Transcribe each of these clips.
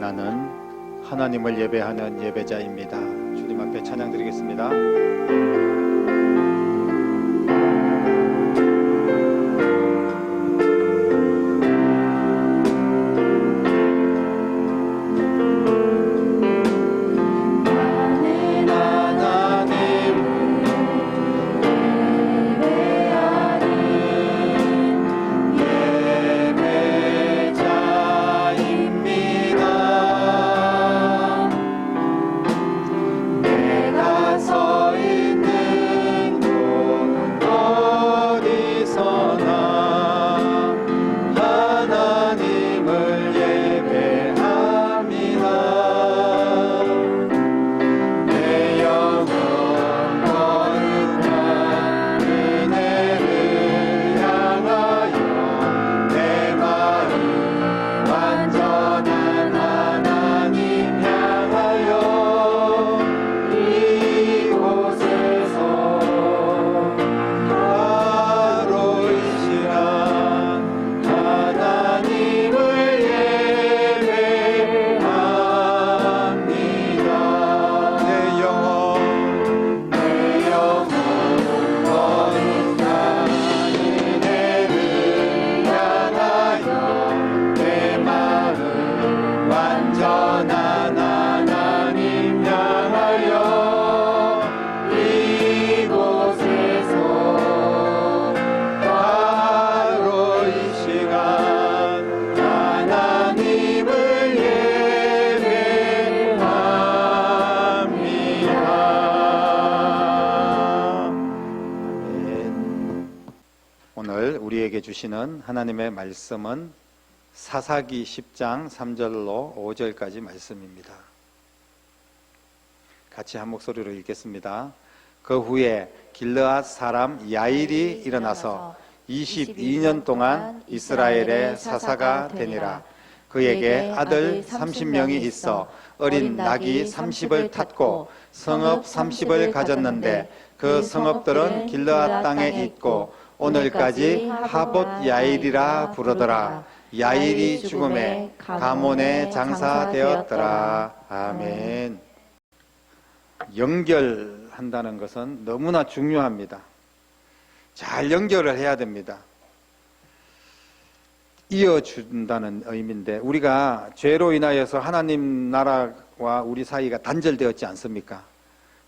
나는 하나님을 예배하는 예배자입니다. 주님 앞에 찬양 드리겠습니다. 오늘 우리에게 주시는 하나님의 말씀은 사사기 10장 3절로 5절까지 말씀입니다. 같이 한 목소리로 읽겠습니다. 그 후에 길르앗 사람 야일이 일어나서 22년 동안 이스라엘의 사사가 되니라. 그에게 아들 30명이 있어 어린 낙이 30을 탔고 성읍 30을 가졌는데 그 성읍들은 길르앗 땅에 있고 오늘까지 하봇 야일이라 부르더라. 야일이 죽음에 가몬에 장사되었더라. 아멘. 연결한다는 것은 너무나 중요합니다. 잘 연결을 해야 됩니다. 이어준다는 의미인데, 우리가 죄로 인하여서 하나님 나라와 우리 사이가 단절되었지 않습니까?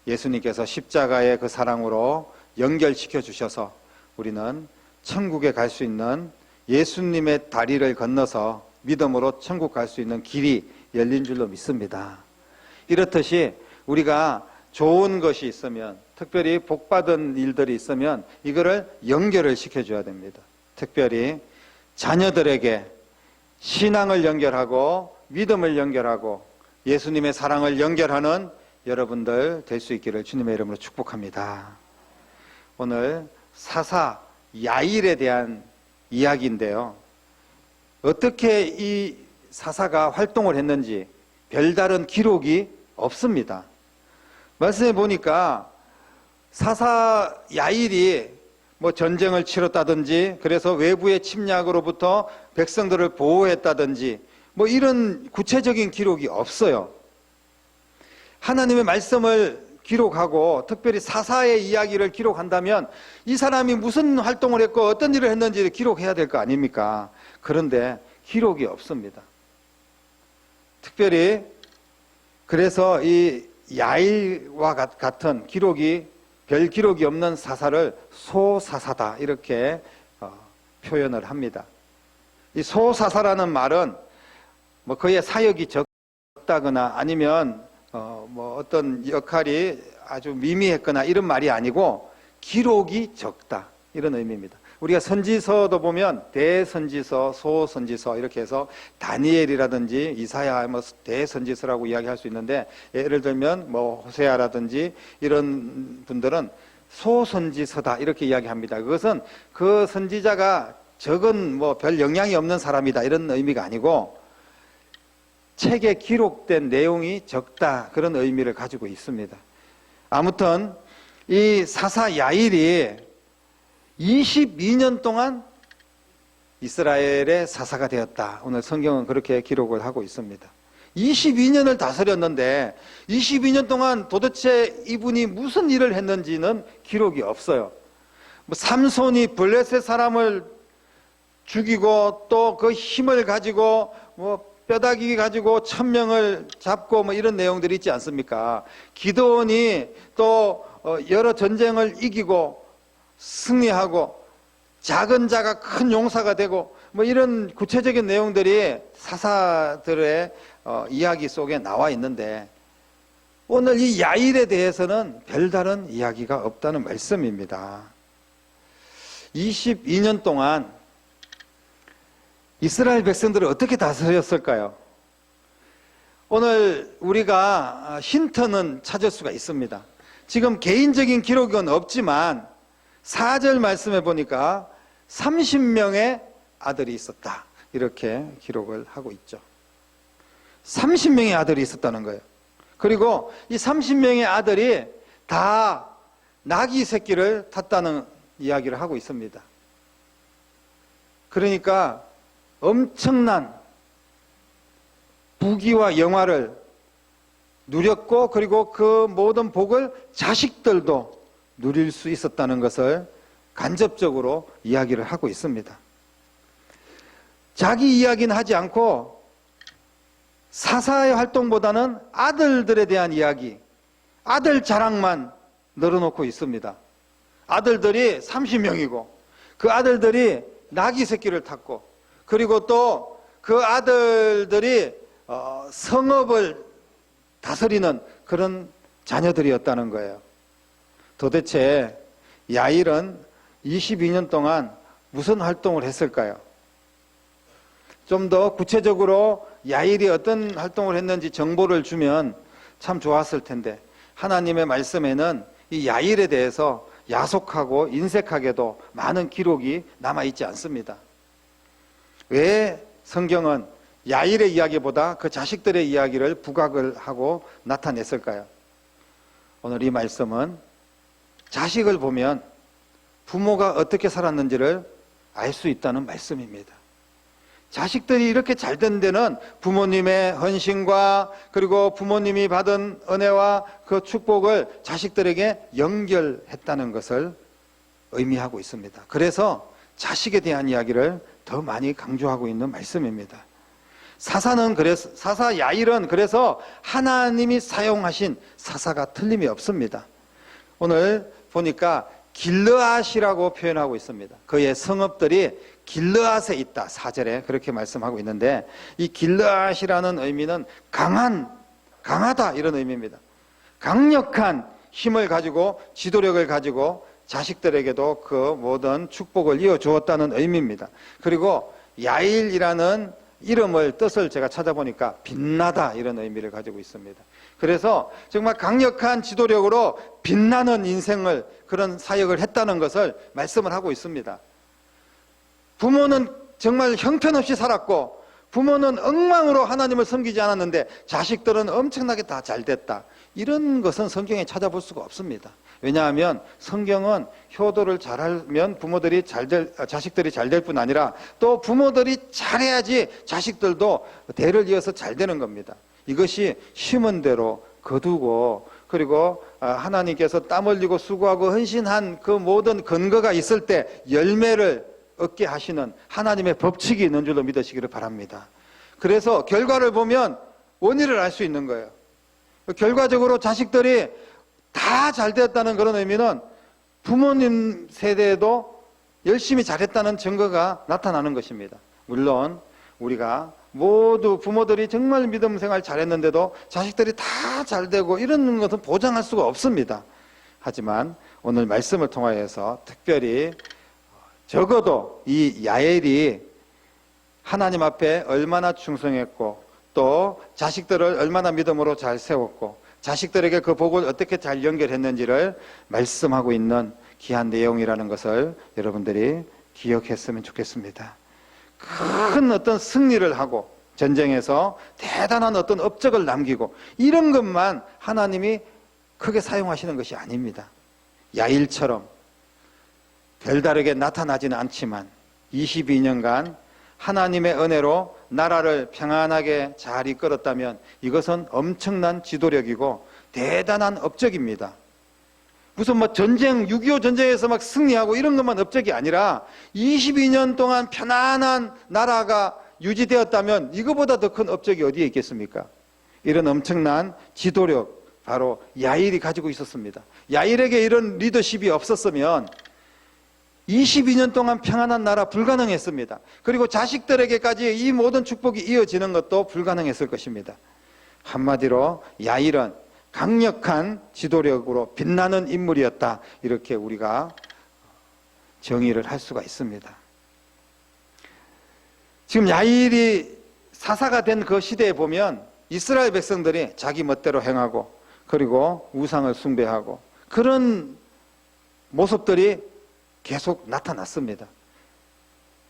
예수님께서 십자가의 그 사랑으로 연결시켜 주셔서 우리는 천국에 갈 수 있는, 예수님의 다리를 건너서 믿음으로 천국 갈 수 있는 길이 열린 줄로 믿습니다. 이렇듯이 우리가 좋은 것이 있으면, 특별히 복받은 일들이 있으면 이거를 연결을 시켜줘야 됩니다. 특별히 자녀들에게 신앙을 연결하고 믿음을 연결하고 예수님의 사랑을 연결하는 여러분들 될 수 있기를 주님의 이름으로 축복합니다. 오늘 사사 야일에 대한 이야기인데요, 어떻게 이 사사가 활동을 했는지 별다른 기록이 없습니다. 말씀해 보니까 사사 야일이 뭐 전쟁을 치렀다든지, 그래서 외부의 침략으로부터 백성들을 보호했다든지 뭐 이런 구체적인 기록이 없어요. 하나님의 말씀을 기록하고 특별히 사사의 이야기를 기록한다면 이 사람이 무슨 활동을 했고 어떤 일을 했는지 기록해야 될 거 아닙니까? 그런데 기록이 없습니다. 특별히 그래서 이 야일과 같은 기록이, 별 기록이 없는 사사를 소사사다 이렇게 표현을 합니다. 이 소사사라는 말은 뭐 그의 사역이 적다거나 아니면 뭐 어떤 역할이 아주 미미했거나 이런 말이 아니고 기록이 적다 이런 의미입니다. 우리가 선지서도 보면 대선지서, 소선지서 이렇게 해서 다니엘이라든지 이사야 뭐 대선지서라고 이야기할 수 있는데, 예를 들면 뭐 호세아라든지 이런 분들은 소선지서다 이렇게 이야기합니다. 그것은 그 선지자가 적은 뭐 별 영향이 없는 사람이다 이런 의미가 아니고 책에 기록된 내용이 적다 그런 의미를 가지고 있습니다. 아무튼 이 사사 야일이 22년 동안 이스라엘의 사사가 되었다. 오늘 성경은 그렇게 기록을 하고 있습니다. 22년을 다스렸는데 22년 동안 도대체 이분이 무슨 일을 했는지는 기록이 없어요. 뭐 삼손이 블레셋 사람을 죽이고 또 그 힘을 가지고 뭐 뼈다귀 가지고 1000명을 잡고 뭐 이런 내용들이 있지 않습니까? 기드온이 또 여러 전쟁을 이기고 승리하고 작은 자가 큰 용사가 되고 뭐 이런 구체적인 내용들이 사사들의 이야기 속에 나와 있는데 오늘 이 야일에 대해서는 별다른 이야기가 없다는 말씀입니다. 22년 동안 이스라엘 백성들을 어떻게 다스렸을까요? 오늘 우리가 힌트는 찾을 수가 있습니다. 지금 개인적인 기록은 없지만 4절 말씀해 보니까 30명의 아들이 있었다. 이렇게 기록을 하고 있죠. 30명의 아들이 있었다는 거예요. 그리고 이 30명의 아들이 다 나귀 새끼를 탔다는 이야기를 하고 있습니다. 그러니까 엄청난 부귀와 영화를 누렸고 그리고 그 모든 복을 자식들도 누릴 수 있었다는 것을 간접적으로 이야기를 하고 있습니다. 자기 이야기는 하지 않고 사사의 활동보다는 아들들에 대한 이야기, 아들 자랑만 늘어놓고 있습니다. 아들들이 30명이고 그 아들들이 나귀 새끼를 탔고 그리고 또 그 아들들이 성읍을 다스리는 그런 자녀들이었다는 거예요. 도대체 야일은 22년 동안 무슨 활동을 했을까요? 좀 더 구체적으로 야일이 어떤 활동을 했는지 정보를 주면 참 좋았을 텐데 하나님의 말씀에는 이 야일에 대해서 야속하고 인색하게도 많은 기록이 남아있지 않습니다. 왜 성경은 야일의 이야기보다 그 자식들의 이야기를 부각을 하고 나타냈을까요? 오늘 이 말씀은 자식을 보면 부모가 어떻게 살았는지를 알 수 있다는 말씀입니다. 자식들이 이렇게 잘 된 데는 부모님의 헌신과 그리고 부모님이 받은 은혜와 그 축복을 자식들에게 연결했다는 것을 의미하고 있습니다. 그래서 자식에 대한 이야기를 더 많이 강조하고 있는 말씀입니다. 사사 야일은 그래서 하나님이 사용하신 사사가 틀림이 없습니다. 오늘 보니까 길르앗이라고 표현하고 있습니다. 그의 성읍들이 길르앗에 있다. 4절에 그렇게 말씀하고 있는데 이 길르앗이라는 의미는 강하다 이런 의미입니다. 강력한 힘을 가지고 지도력을 가지고 자식들에게도 그 모든 축복을 이어주었다는 의미입니다. 그리고 야일이라는 이름을 뜻을 제가 찾아보니까 빛나다 이런 의미를 가지고 있습니다. 그래서 정말 강력한 지도력으로 빛나는 인생을 그런 사역을 했다는 것을 말씀을 하고 있습니다. 부모는 정말 형편없이 살았고 부모는 엉망으로 하나님을 섬기지 않았는데 자식들은 엄청나게 다 잘됐다. 이런 것은 성경에 찾아볼 수가 없습니다. 왜냐하면 성경은 효도를 잘하면 자식들이 잘 될 뿐 아니라 또 부모들이 잘해야지 자식들도 대를 이어서 잘 되는 겁니다. 이것이 심은 대로 거두고 그리고 하나님께서 땀 흘리고 수고하고 헌신한 그 모든 근거가 있을 때 열매를 얻게 하시는 하나님의 법칙이 있는 줄로 믿으시기를 바랍니다. 그래서 결과를 보면 원인을 알 수 있는 거예요. 결과적으로 자식들이 다 잘됐다는 그런 의미는 부모님 세대에도 열심히 잘했다는 증거가 나타나는 것입니다. 물론 우리가 모두 부모들이 정말 믿음 생활 잘했는데도 자식들이 다 잘되고 이런 것은 보장할 수가 없습니다. 하지만 오늘 말씀을 통하여서 특별히 적어도 이 야엘이 하나님 앞에 얼마나 충성했고 또 자식들을 얼마나 믿음으로 잘 세웠고 자식들에게 그 복을 어떻게 잘 연결했는지를 말씀하고 있는 귀한 내용이라는 것을 여러분들이 기억했으면 좋겠습니다. 큰 어떤 승리를 하고 전쟁에서 대단한 어떤 업적을 남기고 이런 것만 하나님이 크게 사용하시는 것이 아닙니다. 야일처럼 별다르게 나타나지는 않지만 22년간 하나님의 은혜로 나라를 평안하게 잘 이끌었다면 이것은 엄청난 지도력이고 대단한 업적입니다. 무슨 뭐 전쟁, 6.25 전쟁에서 막 승리하고 이런 것만 업적이 아니라 22년 동안 편안한 나라가 유지되었다면 이거보다 더 큰 업적이 어디에 있겠습니까? 이런 엄청난 지도력, 바로 야일이 가지고 있었습니다. 야일에게 이런 리더십이 없었으면 22년 동안 평안한 나라 불가능했습니다. 그리고 자식들에게까지 이 모든 축복이 이어지는 것도 불가능했을 것입니다. 한마디로 야일은 강력한 지도력으로 빛나는 인물이었다, 이렇게 우리가 정의를 할 수가 있습니다. 지금 야일이 사사가 된 그 시대에 보면 이스라엘 백성들이 자기 멋대로 행하고 그리고 우상을 숭배하고 그런 모습들이 계속 나타났습니다.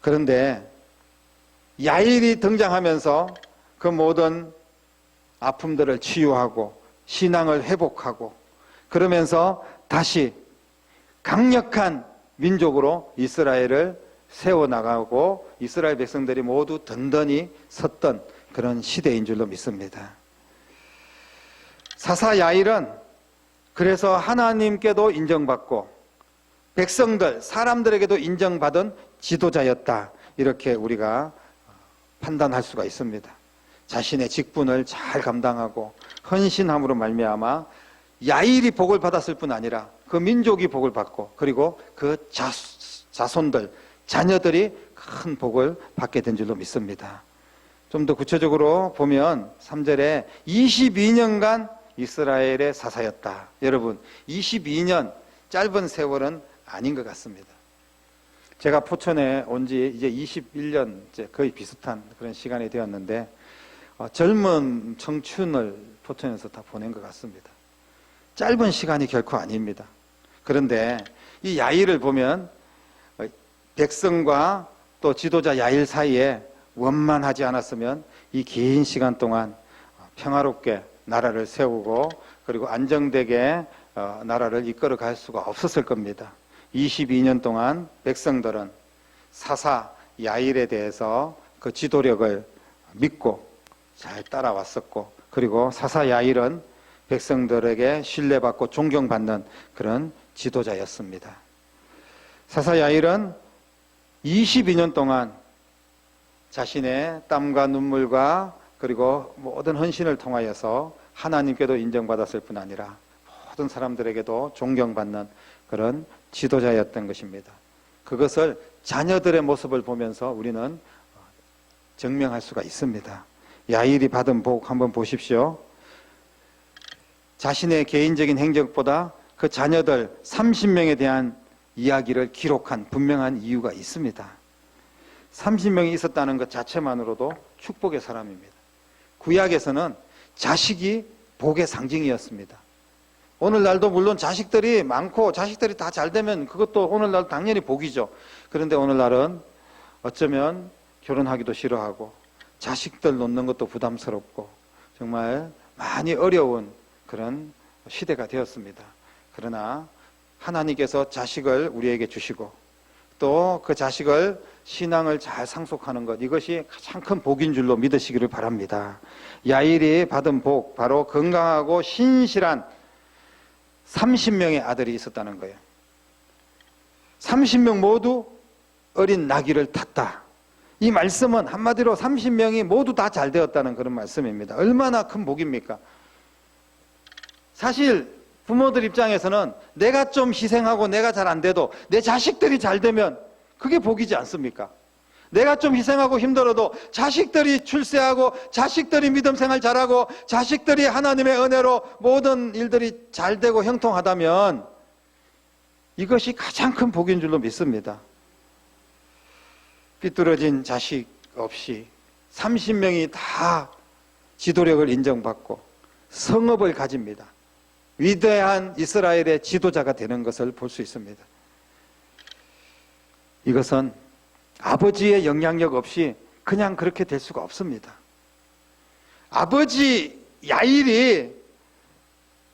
그런데 야일이 등장하면서 그 모든 아픔들을 치유하고 신앙을 회복하고 그러면서 다시 강력한 민족으로 이스라엘을 세워나가고 이스라엘 백성들이 모두 든든히 섰던 그런 시대인 줄로 믿습니다. 사사 야일은 그래서 하나님께도 인정받고 백성들, 사람들에게도 인정받은 지도자였다, 이렇게 우리가 판단할 수가 있습니다. 자신의 직분을 잘 감당하고 헌신함으로 말미암아 야일이 복을 받았을 뿐 아니라 그 민족이 복을 받고 그리고 그 자손들, 자녀들이 큰 복을 받게 된 줄로 믿습니다. 좀 더 구체적으로 보면 3절에 22년간 이스라엘의 사사였다. 여러분, 22년 짧은 세월은 아닌 것 같습니다. 제가 포천에 온 지 이제 21년째 거의 비슷한 그런 시간이 되었는데 젊은 청춘을 포천에서 다 보낸 것 같습니다. 짧은 시간이 결코 아닙니다. 그런데 이 야일을 보면 백성과 또 지도자 야일 사이에 원만하지 않았으면 이 긴 시간 동안 평화롭게 나라를 세우고 그리고 안정되게 나라를 이끌어 갈 수가 없었을 겁니다. 22년 동안 백성들은 사사 야일에 대해서 그 지도력을 믿고 잘 따라왔었고 그리고 사사 야일은 백성들에게 신뢰받고 존경받는 그런 지도자였습니다. 사사 야일은 22년 동안 자신의 땀과 눈물과 그리고 모든 헌신을 통하여서 하나님께도 인정받았을 뿐 아니라 모든 사람들에게도 존경받는 그런 지도자였던 것입니다. 그것을 자녀들의 모습을 보면서 우리는 증명할 수가 있습니다. 야일이 받은 복 한번 보십시오. 자신의 개인적인 행적보다 그 자녀들 30명에 대한 이야기를 기록한 분명한 이유가 있습니다. 30명이 있었다는 것 자체만으로도 축복의 사람입니다. 구약에서는 자식이 복의 상징이었습니다. 오늘날도 물론 자식들이 많고 자식들이 다 잘 되면 그것도 오늘날 당연히 복이죠. 그런데 오늘날은 어쩌면 결혼하기도 싫어하고 자식들 놓는 것도 부담스럽고 정말 많이 어려운 그런 시대가 되었습니다. 그러나 하나님께서 자식을 우리에게 주시고 또 그 자식을 신앙을 잘 상속하는 것, 이것이 가장 큰 복인 줄로 믿으시기를 바랍니다. 야일이 받은 복, 바로 건강하고 신실한 30명의 아들이 있었다는 거예요. 30명 모두 어린 나귀를 탔다. 이 말씀은 한마디로 30명이 모두 다 잘 되었다는 그런 말씀입니다. 얼마나 큰 복입니까? 사실 부모들 입장에서는 내가 좀 희생하고 내가 잘 안 돼도 내 자식들이 잘 되면 그게 복이지 않습니까? 내가 좀 희생하고 힘들어도 자식들이 출세하고 자식들이 믿음 생활 잘하고 자식들이 하나님의 은혜로 모든 일들이 잘 되고 형통하다면 이것이 가장 큰 복인 줄로 믿습니다. 삐뚤어진 자식 없이 30명이 다 지도력을 인정받고 성읍을 가집니다. 위대한 이스라엘의 지도자가 되는 것을 볼 수 있습니다. 이것은 아버지의 영향력 없이 그냥 그렇게 될 수가 없습니다. 아버지 야일이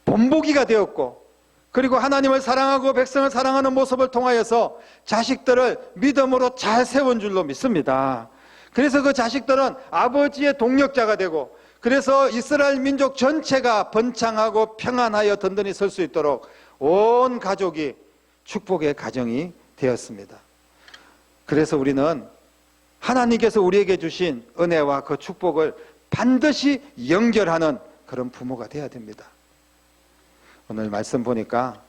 본보기가 되었고 그리고 하나님을 사랑하고 백성을 사랑하는 모습을 통하여서 자식들을 믿음으로 잘 세운 줄로 믿습니다. 그래서 그 자식들은 아버지의 동력자가 되고, 그래서 이스라엘 민족 전체가 번창하고 평안하여 든든히 설 수 있도록 온 가족이 축복의 가정이 되었습니다. 그래서 우리는 하나님께서 우리에게 주신 은혜와 그 축복을 반드시 연결하는 그런 부모가 되어야 됩니다. 오늘 말씀 보니까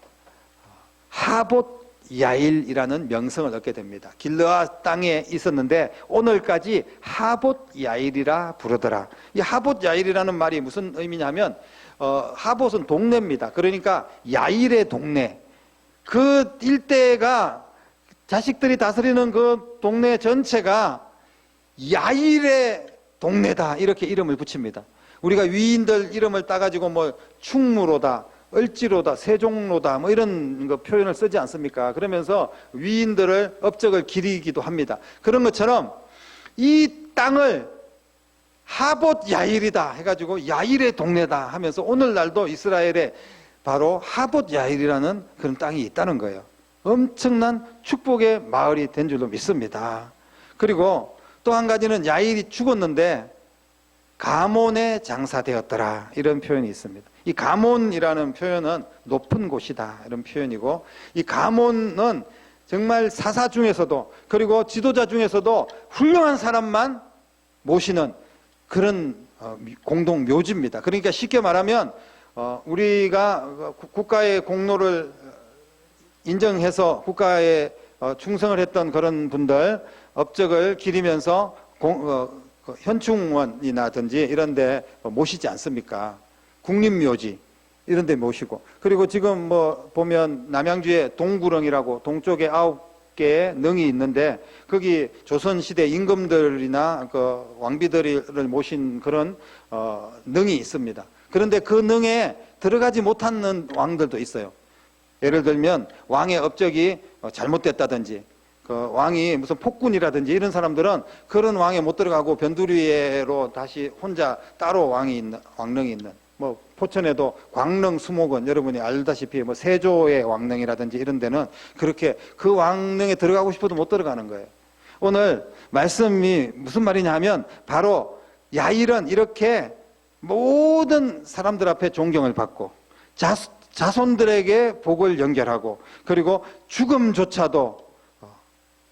하봇 야일이라는 명성을 얻게 됩니다. 길르앗 땅에 있었는데 오늘까지 하봇 야일이라 부르더라. 이 하봇 야일이라는 말이 무슨 의미냐면 하봇은 동네입니다. 그러니까 야일의 동네. 그 일대가 자식들이 다스리는 그 동네 전체가 야일의 동네다, 이렇게 이름을 붙입니다. 우리가 위인들 이름을 따가지고 뭐 충무로다, 을지로다, 세종로다 뭐 이런 거 표현을 쓰지 않습니까? 그러면서 위인들을 업적을 기리기도 합니다. 그런 것처럼 이 땅을 하봇 야일이다 해가지고 야일의 동네다 하면서 오늘날도 이스라엘에 바로 하봇 야일이라는 그런 땅이 있다는 거예요. 엄청난 축복의 마을이 된 줄로 믿습니다. 그리고 또 한 가지는 야일이 죽었는데 가몬에 장사되었더라, 이런 표현이 있습니다. 이 가몬이라는 표현은 높은 곳이다, 이런 표현이고, 이 가몬은 정말 사사 중에서도, 그리고 지도자 중에서도 훌륭한 사람만 모시는 그런 공동 묘지입니다. 그러니까 쉽게 말하면 우리가 국가의 공로를 인정해서 국가에 충성을 했던 그런 분들 업적을 기리면서 현충원이라든지 이런 데 모시지 않습니까? 국립묘지 이런 데 모시고, 그리고 지금 뭐 보면 남양주에 동구릉이라고 동쪽에 9개의 능이 있는데 거기 조선시대 임금들이나 그 왕비들을 모신 그런 능이 있습니다. 그런데 그 능에 들어가지 못하는 왕들도 있어요. 예를 들면 왕의 업적이 잘못됐다든지, 그 왕이 무슨 폭군이라든지 이런 사람들은 그런 왕에 못 들어가고 변두리로 다시 혼자 따로 왕릉이 있는, 뭐 포천에도 광릉 수목원, 여러분이 알다시피 뭐 세조의 왕릉이라든지 이런 데는 그렇게 그 왕릉에 들어가고 싶어도 못 들어가는 거예요. 오늘 말씀이 무슨 말이냐 하면 바로 야일은 이렇게 모든 사람들 앞에 존경을 받고 자손들에게 복을 연결하고, 그리고 죽음조차도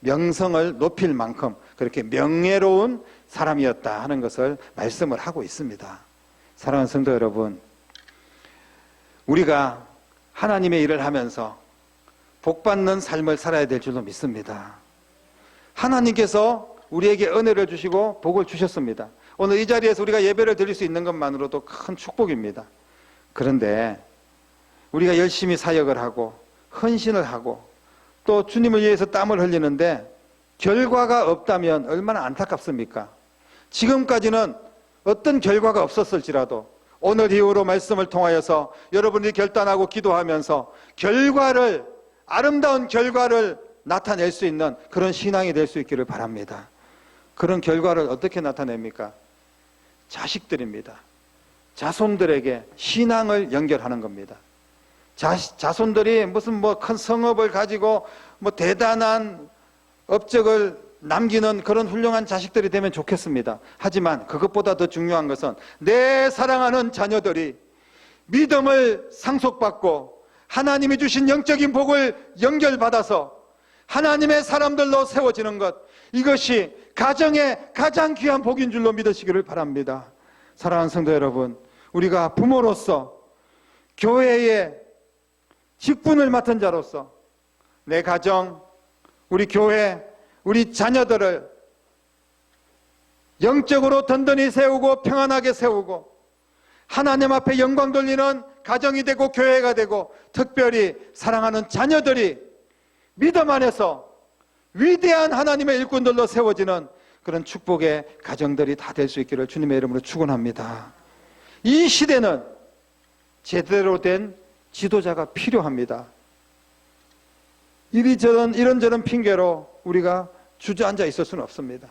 명성을 높일 만큼 그렇게 명예로운 사람이었다 하는 것을 말씀을 하고 있습니다. 사랑하는 성도 여러분, 우리가 하나님의 일을 하면서 복받는 삶을 살아야 될 줄로 믿습니다. 하나님께서 우리에게 은혜를 주시고 복을 주셨습니다. 오늘 이 자리에서 우리가 예배를 드릴 수 있는 것만으로도 큰 축복입니다. 그런데 우리가 열심히 사역을 하고 헌신을 하고 또 주님을 위해서 땀을 흘리는데 결과가 없다면 얼마나 안타깝습니까? 지금까지는 어떤 결과가 없었을지라도 오늘 이후로 말씀을 통하여서 여러분이 결단하고 기도하면서 아름다운 결과를 나타낼 수 있는 그런 신앙이 될 수 있기를 바랍니다. 그런 결과를 어떻게 나타냅니까? 자식들입니다. 자손들에게 신앙을 연결하는 겁니다. 자손들이 무슨 뭐 큰 성업을 가지고 뭐 대단한 업적을 남기는 그런 훌륭한 자식들이 되면 좋겠습니다. 하지만 그것보다 더 중요한 것은 내 사랑하는 자녀들이 믿음을 상속받고 하나님이 주신 영적인 복을 연결받아서 하나님의 사람들로 세워지는 것, 이것이 가정의 가장 귀한 복인 줄로 믿으시기를 바랍니다. 사랑하는 성도 여러분, 우리가 부모로서 교회의 직분을 맡은 자로서 내 가정, 우리 교회, 우리 자녀들을 영적으로 든든히 세우고 평안하게 세우고 하나님 앞에 영광 돌리는 가정이 되고 교회가 되고, 특별히 사랑하는 자녀들이 믿음 안에서 위대한 하나님의 일꾼들로 세워지는 그런 축복의 가정들이 다 될 수 있기를 주님의 이름으로 축원합니다. 이 시대는 제대로 된 지도자가 필요합니다. 이런저런 핑계로 우리가 주저앉아 있을 수는 없습니다.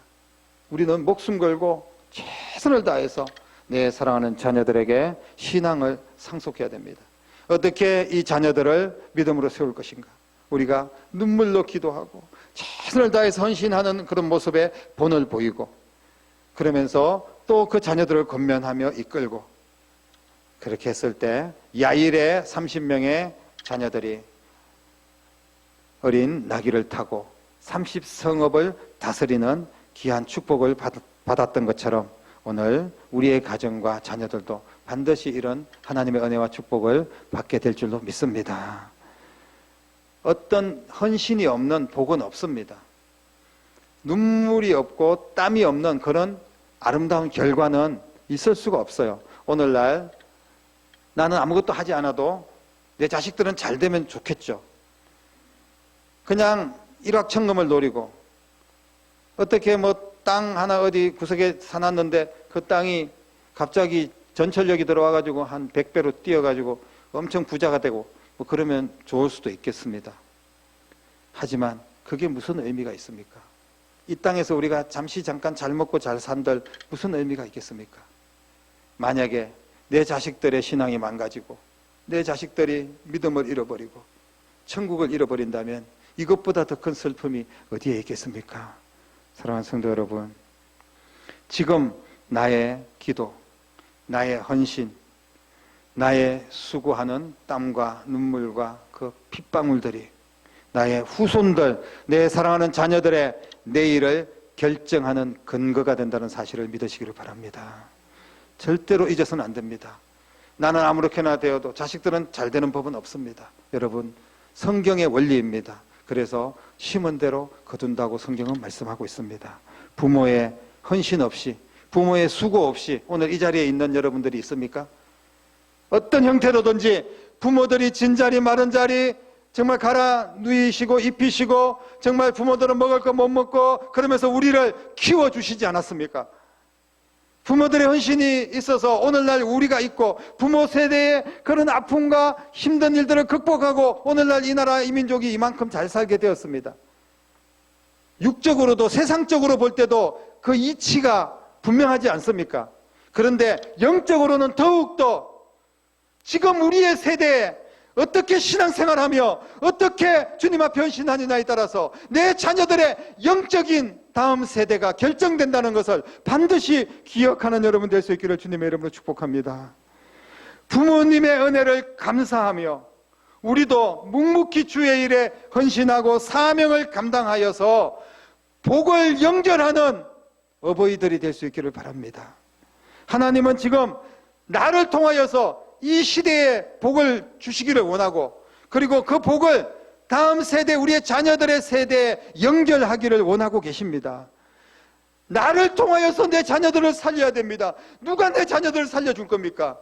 우리는 목숨 걸고 최선을 다해서 내 사랑하는 자녀들에게 신앙을 상속해야 됩니다. 어떻게 이 자녀들을 믿음으로 세울 것인가? 우리가 눈물로 기도하고 최선을 다해서 헌신하는 그런 모습에 본을 보이고, 그러면서 또 그 자녀들을 권면하며 이끌고, 그렇게 했을 때 야일의 30명의 자녀들이 어린 나귀를 타고 30성읍을 다스리는 귀한 축복을 받았던 것처럼 오늘 우리의 가정과 자녀들도 반드시 이런 하나님의 은혜와 축복을 받게 될 줄로 믿습니다. 어떤 헌신이 없는 복은 없습니다. 눈물이 없고 땀이 없는 그런 아름다운 결과는 있을 수가 없어요. 오늘날 나는 아무것도 하지 않아도 내 자식들은 잘 되면 좋겠죠. 그냥 일확천금을 노리고, 어떻게 뭐 땅 하나 어디 구석에 사놨는데 그 땅이 갑자기 전철역이 들어와가지고 한 100배로 뛰어가지고 엄청 부자가 되고 뭐 그러면 좋을 수도 있겠습니다. 하지만 그게 무슨 의미가 있습니까? 이 땅에서 우리가 잠깐 잘 먹고 잘 산들 무슨 의미가 있겠습니까? 만약에 내 자식들의 신앙이 망가지고 내 자식들이 믿음을 잃어버리고 천국을 잃어버린다면 이것보다 더 큰 슬픔이 어디에 있겠습니까? 사랑하는 성도 여러분, 지금 나의 기도, 나의 헌신, 나의 수고하는 땀과 눈물과 그 핏방울들이 나의 후손들, 내 사랑하는 자녀들의 내일을 결정하는 근거가 된다는 사실을 믿으시기를 바랍니다. 절대로 잊어서는 안 됩니다. 나는 아무렇게나 되어도 자식들은 잘 되는 법은 없습니다. 여러분, 성경의 원리입니다. 그래서 심은 대로 거둔다고 성경은 말씀하고 있습니다. 부모의 헌신 없이, 부모의 수고 없이 오늘 이 자리에 있는 여러분들이 있습니까? 어떤 형태로든지 부모들이 진 자리 마른 자리 정말 갈아 누이시고 입히시고 정말 부모들은 먹을 거 못 먹고 그러면서 우리를 키워주시지 않았습니까? 부모들의 헌신이 있어서 오늘날 우리가 있고 부모 세대의 그런 아픔과 힘든 일들을 극복하고 오늘날 이 나라 이 민족이 이만큼 잘 살게 되었습니다. 육적으로도 세상적으로 볼 때도 그 이치가 분명하지 않습니까? 그런데 영적으로는 더욱더 지금 우리의 세대에 어떻게 신앙생활하며 어떻게 주님 앞에 헌신하느냐에 따라서 내 자녀들의 영적인 다음 세대가 결정된다는 것을 반드시 기억하는 여러분 될 수 있기를 주님의 이름으로 축복합니다. 부모님의 은혜를 감사하며 우리도 묵묵히 주의 일에 헌신하고 사명을 감당하여서 복을 영전하는 어버이들이 될 수 있기를 바랍니다. 하나님은 지금 나를 통하여서 이 시대에 복을 주시기를 원하고 그리고 그 복을 다음 세대 우리의 자녀들의 세대에 연결하기를 원하고 계십니다. 나를 통하여서 내 자녀들을 살려야 됩니다. 누가 내 자녀들을 살려줄 겁니까?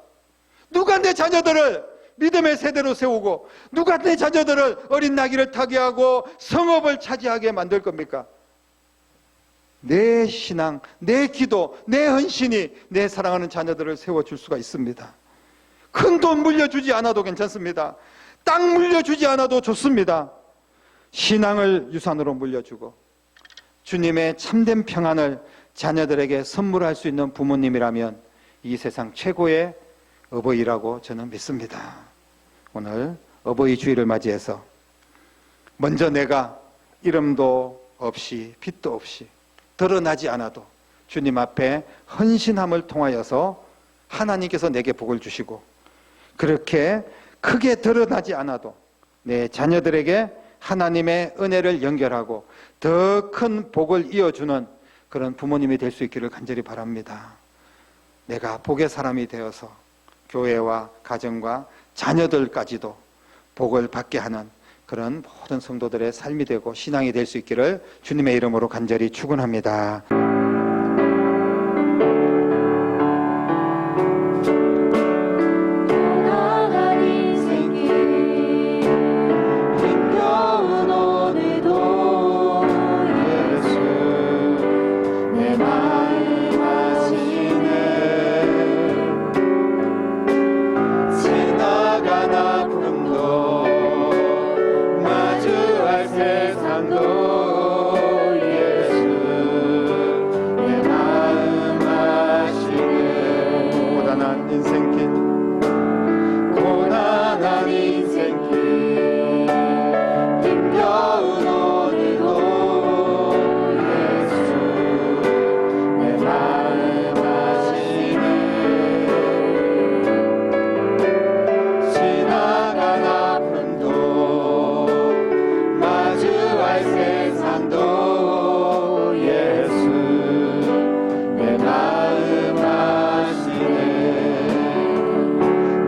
누가 내 자녀들을 믿음의 세대로 세우고 누가 내 자녀들을 어린 나귀를 타게 하고 성읍을 차지하게 만들 겁니까? 내 신앙, 내 기도, 내 헌신이 내 사랑하는 자녀들을 세워줄 수가 있습니다. 큰 돈 물려주지 않아도 괜찮습니다. 땅 물려주지 않아도 좋습니다. 신앙을 유산으로 물려주고 주님의 참된 평안을 자녀들에게 선물할 수 있는 부모님이라면 이 세상 최고의 어버이라고 저는 믿습니다. 오늘 어버이 주일을 맞이해서 먼저 내가 이름도 없이 빛도 없이 드러나지 않아도 주님 앞에 헌신함을 통하여서 하나님께서 내게 복을 주시고 그렇게 크게 드러나지 않아도 내 자녀들에게 하나님의 은혜를 연결하고 더 큰 복을 이어주는 그런 부모님이 될 수 있기를 간절히 바랍니다. 내가 복의 사람이 되어서 교회와 가정과 자녀들까지도 복을 받게 하는 그런 모든 성도들의 삶이 되고 신앙이 될 수 있기를 주님의 이름으로 간절히 축원합니다. 힘겨운 오늘도 예수 내 마음 갈 세상도 예수 내 마음 아시네.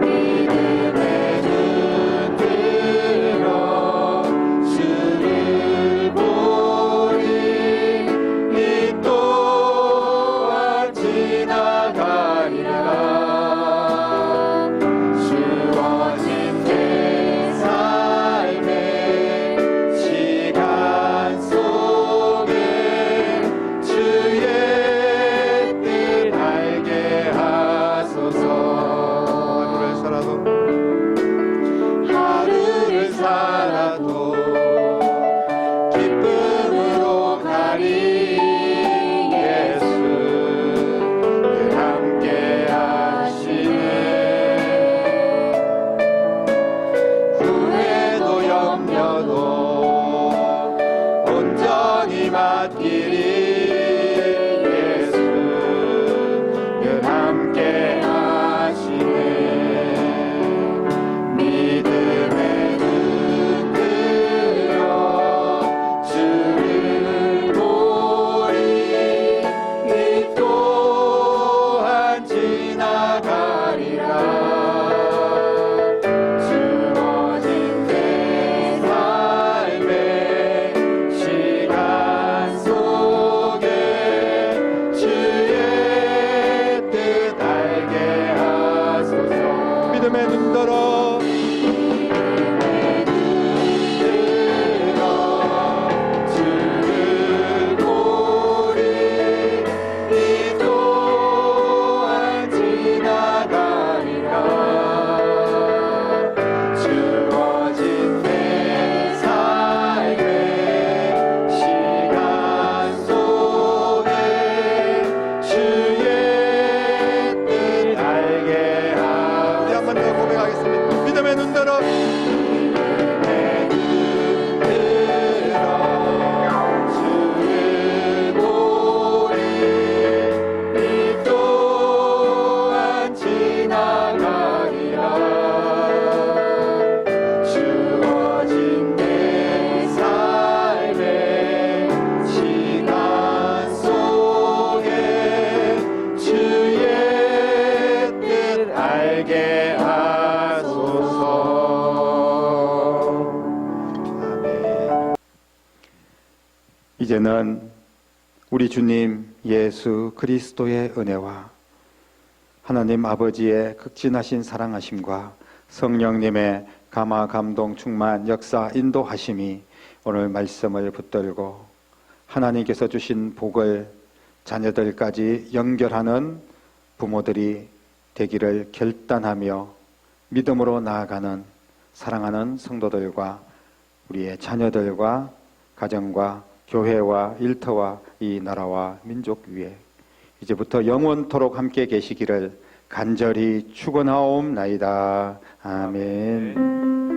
믿음의 눈 들어 주를 보니 이 또한 지나가리라. 주어진 내 삶의 시간 속에 주의 뜻 알게 하소서. 하루를 살아도 기쁨으로 가리. 예수 늘 함께 하시네. 후회도 염려도 온전히 맡기리. 예수 늘 함께 하시네. 믿음의 눈 들어 주를 보리. 이 또한 지나가리라. 주어진 내 삶의 시간 속에 주의 뜻 알게 하소서. 믿음의 눈 들어 주를 보리. 이 또한 지나가리라. 주어진 내 삶의 시간 속에 주의 뜻 알게 하소서. 우리 한 번 더 고백하겠습니다. 믿음의 눈 들어 주를 보리. 이 또한 지나가리라. 주어진 내 삶의 시간 속에 주의 뜻 알게 하소서. 아멘. 이제는 우리 주님 예수 그리스도의 은혜와 하나님 아버지의 극진하신 사랑하심과 성령님의 감화 감동 충만 역사 인도하심이 오늘 말씀을 붙들고 하나님께서 주신 복을 자녀들까지 연결하는 부모들이 되기를 결단하며 믿음으로 나아가는 사랑하는 성도들과 우리의 자녀들과 가정과 교회와 일터와 이 나라와 민족 위에 이제부터 영원토록 함께 계시기를 간절히 축원하옵나이다. 아멘.